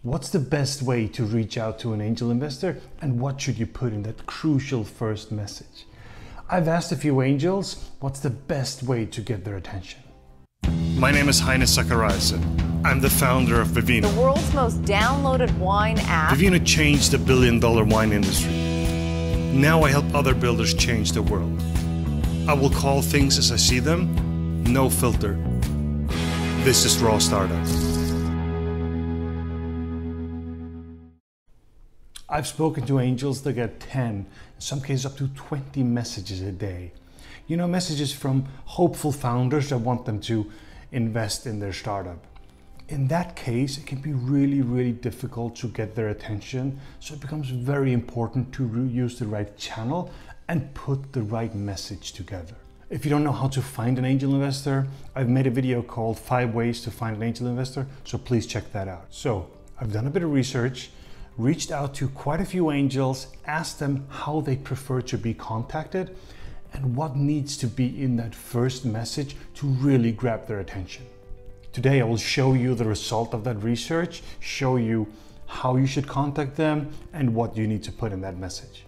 What's the best way to reach out to an angel investor, and what should you put in that crucial first message? I've asked a few angels, what's the best way to get their attention? My name is Heine Zachariasen. I'm the founder of Vivino. The world's most downloaded wine app. Vivino changed the billion-dollar wine industry. Now I help other builders change the world. I will call things as I see them, no filter. This is Raw Startup. I've spoken to angels that get 10, in some cases up to 20 messages a day. You know, messages from hopeful founders that want them to invest in their startup. In that case, it can be really difficult to get their attention. So it becomes very important to use the right channel and put the right message together. If you don't know how to find an angel investor, I've made a video called 5 ways to find an angel investor. So please check that out. So I've done a bit of research, reached out to quite a few angels, asked them how they prefer to be contacted and what needs to be in that first message to really grab their attention. Today I will show you the result of that research, show you how you should contact them and what you need to put in that message.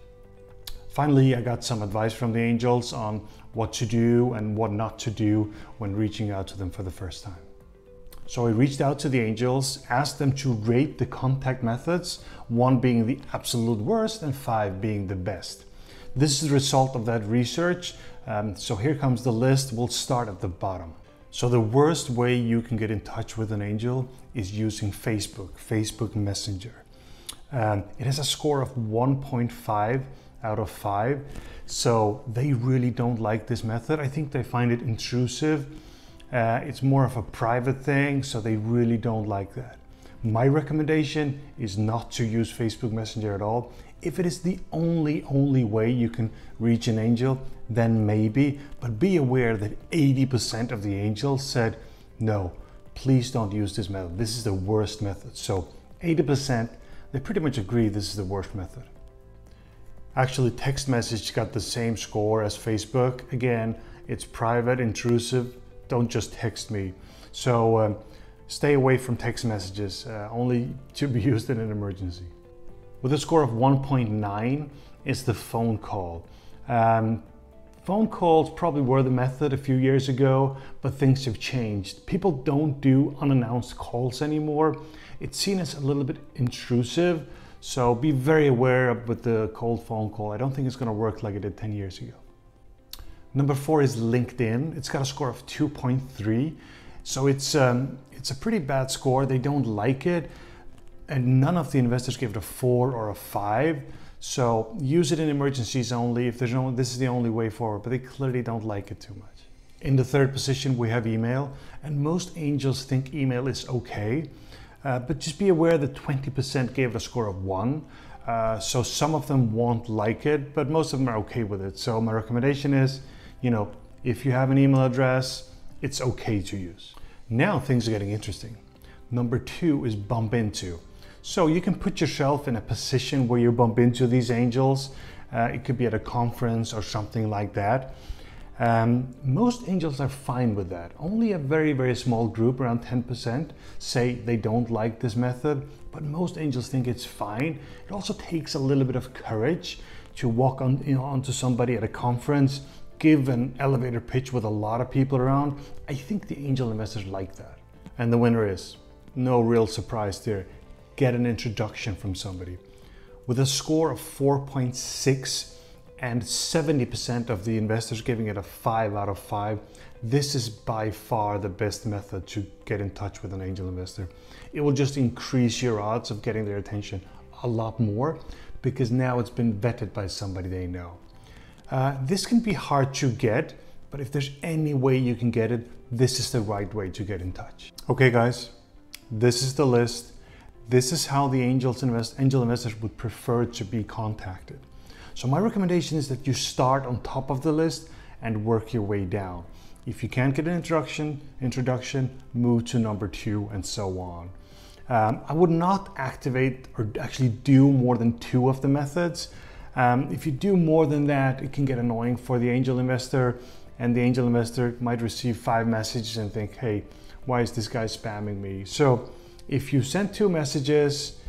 Finally, I got some advice from the angels on what to do and what not to do when reaching out to them for the first time. So I reached out to the angels, asked them to rate the contact methods, 1 being the absolute worst and 5 being the best. This is the result of that research. So here comes the list. We'll start at the bottom. So the worst way you can get in touch with an angel is using Facebook Messenger. It has a score of 1.5 out of 5. So they really don't like this method. I think they find it intrusive. It's more of a private thing, so they really don't like that. My recommendation is not to use Facebook Messenger at all. If it is the only way you can reach an angel, then maybe, but be aware that 80% of the angels said, no, please don't use this method. This is the worst method. So 80%, they pretty much agree this is the worst method. Actually, text message got the same score as Facebook. Again, it's private, intrusive. Don't just text me. So stay away from text messages, only to be used in an emergency. With a score of 1.9 is the phone call. Phone calls probably were the method a few years ago, but things have changed. People don't do unannounced calls anymore. It's seen as a little bit intrusive, so be very aware with the cold phone call. I don't think it's gonna work like it did 10 years ago. Number 4 is LinkedIn. It's got a score of 2.3. So it's a pretty bad score. They don't like it. And none of the investors gave it a 4 or a 5. So use it in emergencies only. If there's this is the only way forward, but they clearly don't like it too much. In the 3rd position, we have email. And most angels think email is okay. But just be aware that 20% gave it a score of 1. So some of them won't like it, but most of them are okay with it. So my recommendation is, you know, if you have an email address, it's okay to use. Now things are getting interesting. Number 2 is bump into. So you can put yourself in a position where you bump into these angels. It could be at a conference or something like that. Most angels are fine with that. Only a very small group, around 10%, say they don't like this method, but most angels think it's fine. It also takes a little bit of courage to walk onto somebody at a conference, give an elevator pitch with a lot of people around. I think the angel investors like that. And the winner is, no real surprise there, get an introduction from somebody. With a score of 4.6 and 70% of the investors giving it a 5 out of 5, this is by far the best method to get in touch with an angel investor. It will just increase your odds of getting their attention a lot more because now it's been vetted by somebody they know. This can be hard to get, but if there's any way you can get it, this is the right way to get in touch. Okay guys, this is the list. This is how the angel investors would prefer to be contacted. So my recommendation is that you start on top of the list and work your way down. If you can't get an introduction, move to number 2 and so on. I would not activate or actually do more than 2 of the methods. If you do more than that, it can get annoying for the angel investor, and the angel investor might receive 5 messages and think, hey, why is this guy spamming me? So If you sent 2 messages,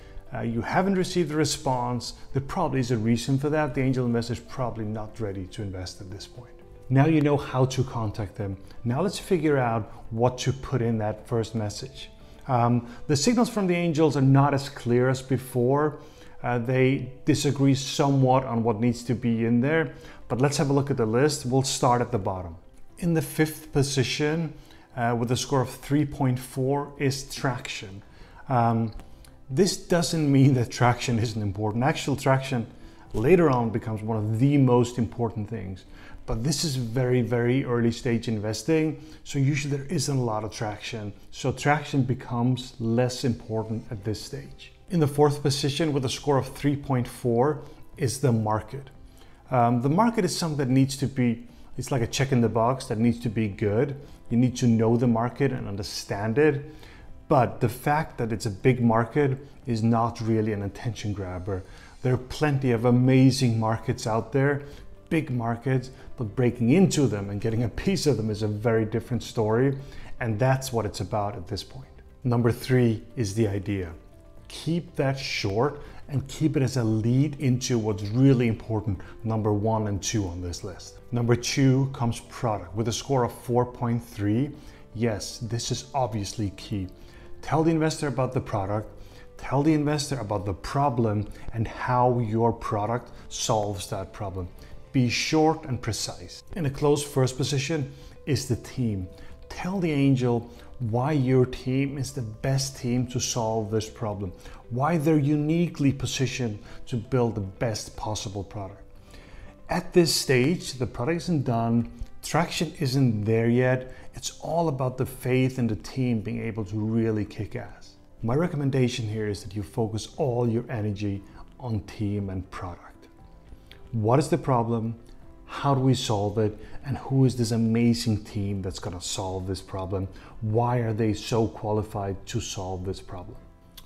you haven't received a response, there probably is a reason for that. The angel investor is probably not ready to invest at this point. Now you know how to contact them. Now let's figure out what to put in that first message. The signals from the angels are not as clear as before. They disagree somewhat on what needs to be in there, but let's have a look at the list. We'll start at the bottom. In the 5th position, with a score of 3.4 is traction. This doesn't mean that traction isn't important. Actual traction later on becomes one of the most important things. But this is very, very early stage investing, so usually there isn't a lot of traction. So traction becomes less important at this stage. In the 4th position with a score of 3.4 is the market. The market is something that needs to be, it's like a check in the box that needs to be good. You need to know the market and understand it. But the fact that it's a big market is not really an attention grabber. There are plenty of amazing markets out there, big markets, but breaking into them and getting a piece of them is a very different story. And that's what it's about at this point. Number 3 is the idea. Keep that short and keep it as a lead into what's really important, number 1 and 2 on this list. Number 2 comes product with a score of 4.3. Yes, this is obviously key. Tell the investor about the product, tell the investor about the problem and how your product solves that problem. Be short and precise. In a close first position is the team. Tell the angel why your team is the best team to solve this problem, why they're uniquely positioned to build the best possible product. At this stage, the product isn't done, traction isn't there yet. It's all about the faith in the team being able to really kick ass. My recommendation here is that you focus all your energy on team and product. What is the problem? How do we solve it? And who is this amazing team that's going to solve this problem? Why are they so qualified to solve this problem?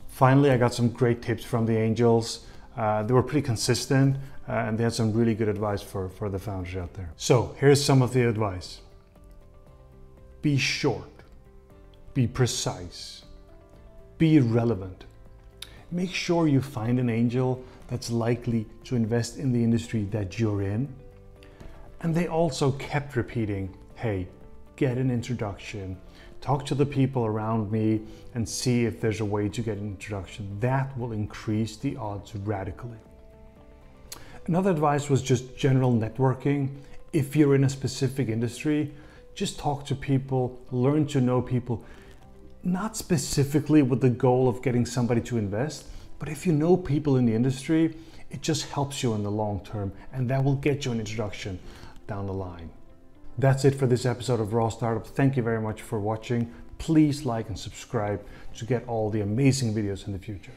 Finally, I got some great tips from the angels. They were pretty consistent and they had some really good advice for the founders out there. So here's some of the advice. Be short, be precise, be relevant. Make sure you find an angel that's likely to invest in the industry that you're in. And they also kept repeating, hey, get an introduction, talk to the people around me and see if there's a way to get an introduction. That will increase the odds radically. Another advice was just general networking. If you're in a specific industry, just talk to people, learn to know people, not specifically with the goal of getting somebody to invest, but if you know people in the industry, it just helps you in the long term and that will get you an introduction down the line. That's it for this episode of Raw Startup. Thank you very much for watching. Please like and subscribe to get all the amazing videos in the future.